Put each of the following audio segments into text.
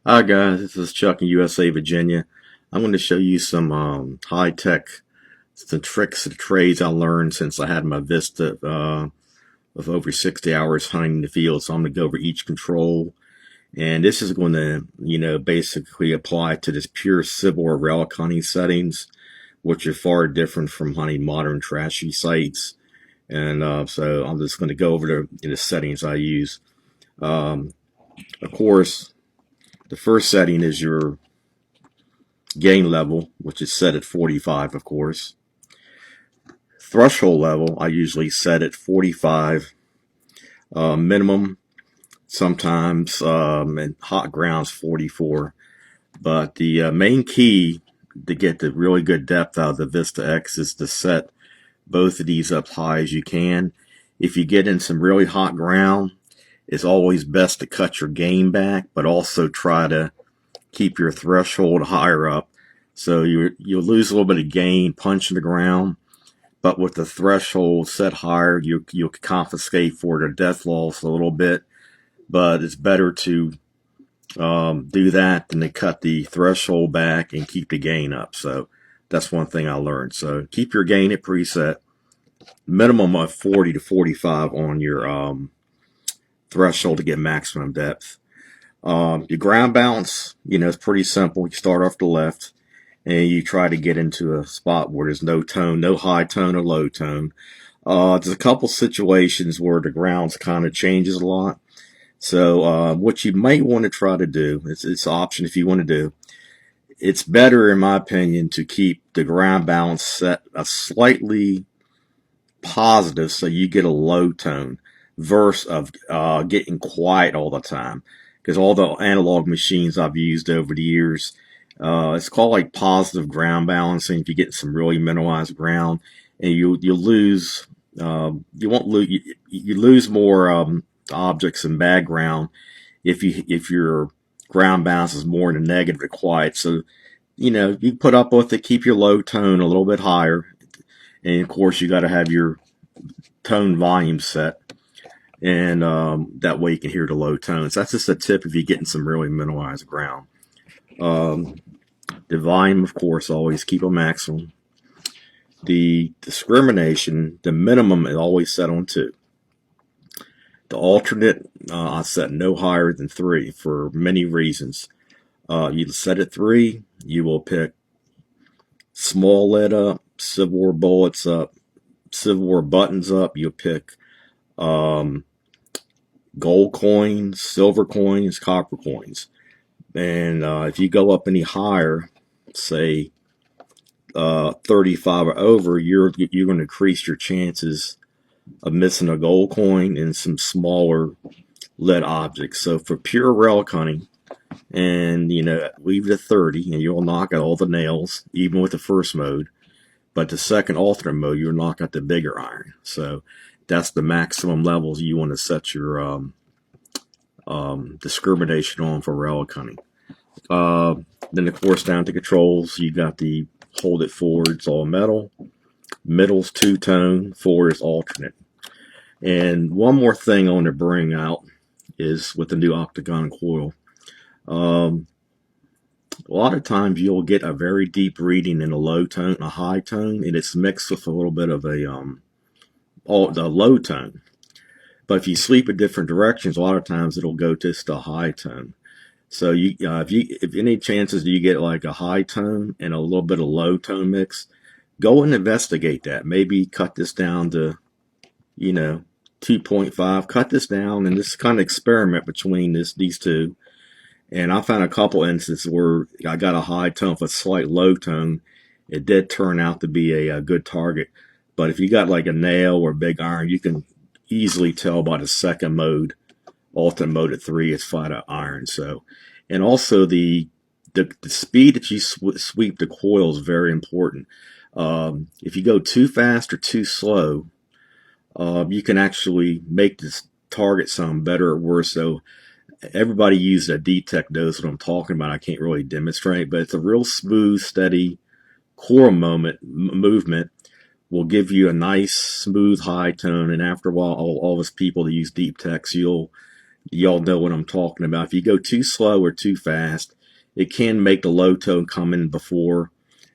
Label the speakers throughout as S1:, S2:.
S1: Hi guys, this is Chuck in USA, Virginia. I'm going to show you some high-tech, some tricks and trades I learned since I had my Vista of over 60 hours hunting the field. So I'm going to go over each control, and this is going to, basically apply to this pure civil or relic hunting settings, which are far different from hunting modern trashy sites. And so I'm just going to go over the settings I use. Um, of course, the first setting is your gain level, which is set at 45, of course. Threshold level, I usually set at 45 minimum. Sometimes in hot grounds 44. But the main key to get the really good depth out of the Vista X is to set both of these up high as you can. If you get in some really hot ground, it's always best to cut your gain back, but also try to keep your threshold higher up. So you'll lose a little bit of gain punching the ground, but with the threshold set higher, you'll confiscate for the death loss a little bit. But it's better to do that than to cut the threshold back and keep the gain up. So that's one thing I learned. So keep your gain at preset, minimum of 40 to 45 on your threshold to get maximum depth. Your ground balance, it's pretty simple. You start off the left and you try to get into a spot where there's no tone, no high tone or low tone. There's a couple situations where the grounds kind of changes a lot. So what you might want to try to do, it's an option if you want to do, it's better in my opinion to keep the ground balance set a slightly positive so you get a low tone versus of getting quiet all the time. Because all the analog machines I've used over the years, it's called like positive ground balancing. If you get some really minimalized ground, and you lose, you won't lose, you lose more objects in bad ground if your ground balance is more in the negative to quiet. So you put up with it, keep your low tone a little bit higher, and of course you got to have your tone volume set, and that way you can hear the low tones. That's just a tip if you're getting some really minimalized ground. The volume, of course, always keep a maximum. The discrimination, the minimum is always set on 2. The alternate, I set no higher than 3 for many reasons. You set at 3, you will pick small lead up, Civil War bullets up, Civil War buttons up. You'll pick gold coins, silver coins, copper coins. And if you go up any higher, say 35 or over, you're going to increase your chances of missing a gold coin and some smaller lead objects. So for pure relic hunting, and leave it at 30, and you'll knock out all the nails, even with the first mode. But the second alternate mode, you'll knock out the bigger iron. So that's the maximum levels you want to set your discrimination on for relic hunting. Then of course down to controls, you got the hold it forward, it's all metal. Middle's 2-tone, forward is alternate. And one more thing I want to bring out is with the new octagon coil. A lot of times you'll get a very deep reading in a low tone, a high tone, and it's mixed with a little bit of the low tone. But if you sweep in different directions, a lot of times it'll go just a high tone. So if any chances you get like a high tone and a little bit of low tone mix, go and investigate that. Maybe cut this down to 2.5. Cut this down and just kind of experiment between these two. And I found a couple instances where I got a high tone with a slight low tone. It did turn out to be a good target. But if you got like a nail or a big iron, you can easily tell by the second mode, alternate mode at 3, it's flat out iron. So, and also the speed that you sweep the coil is very important. If you go too fast or too slow, you can actually make this target sound better or worse. So everybody uses a DeepTech knows what I'm talking about. I can't really demonstrate, but it's a real smooth, steady coil movement will give you a nice, smooth, high tone. And after a while, all of us people that use DeepTechs, you'll y'all know what I'm talking about. If you go too slow or too fast, it can make the low tone come in before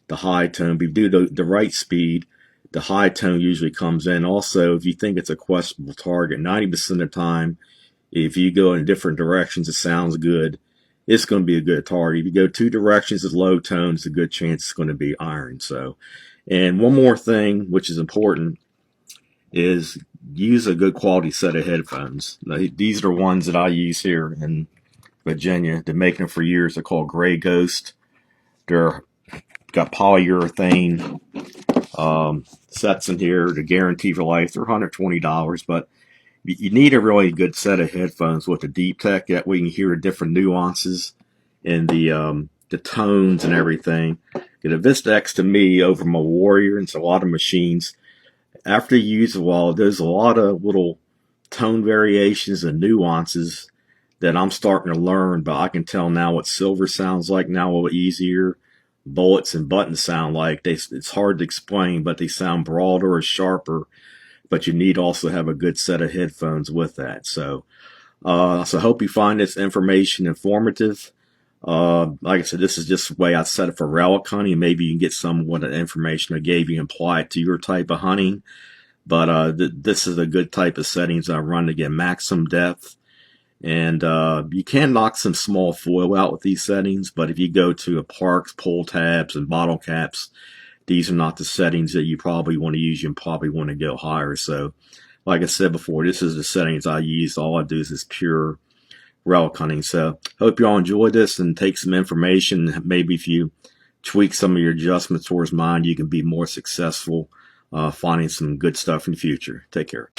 S1: the high tone. But if you do the right speed, the high tone usually comes in. Also, if you think it's a questionable target, 90% of the time, if you go in different directions, it sounds good. It's going to be a good target. If you go two directions with low tones, a good chance it's going to be iron. So, and one more thing, which is important, is use a good quality set of headphones. Now, these are ones that I use here in Virginia. They're making them for years. They're called Gray Ghost. They're got polyurethane sets in here. They're guaranteed for life. They're $120, but you need a really good set of headphones with the DeepTech. That way you can hear the different nuances and the tones and everything. The Vista X to me over my Warrior and a lot of machines, after you use a while, there's a lot of little tone variations and nuances that I'm starting to learn, but I can tell now what silver sounds like now a little easier. Bullets and buttons sound like. It's hard to explain, but they sound broader or sharper. But you need also have a good set of headphones with that. So I hope you find this information informative. Like I said, this is just the way I set it for relic hunting. Maybe you can get some of the information I gave you and apply it to your type of hunting. But this is a good type of settings I run to get maximum depth. And you can knock some small foil out with these settings, but if you go to parks, pull tabs, and bottle caps, these are not the settings that you probably want to use. You probably want to go higher. So, like I said before, this is the settings I use. All I do is pure relic hunting. So, hope you all enjoy this and take some information. Maybe if you tweak some of your adjustments towards mine, you can be more successful finding some good stuff in the future. Take care.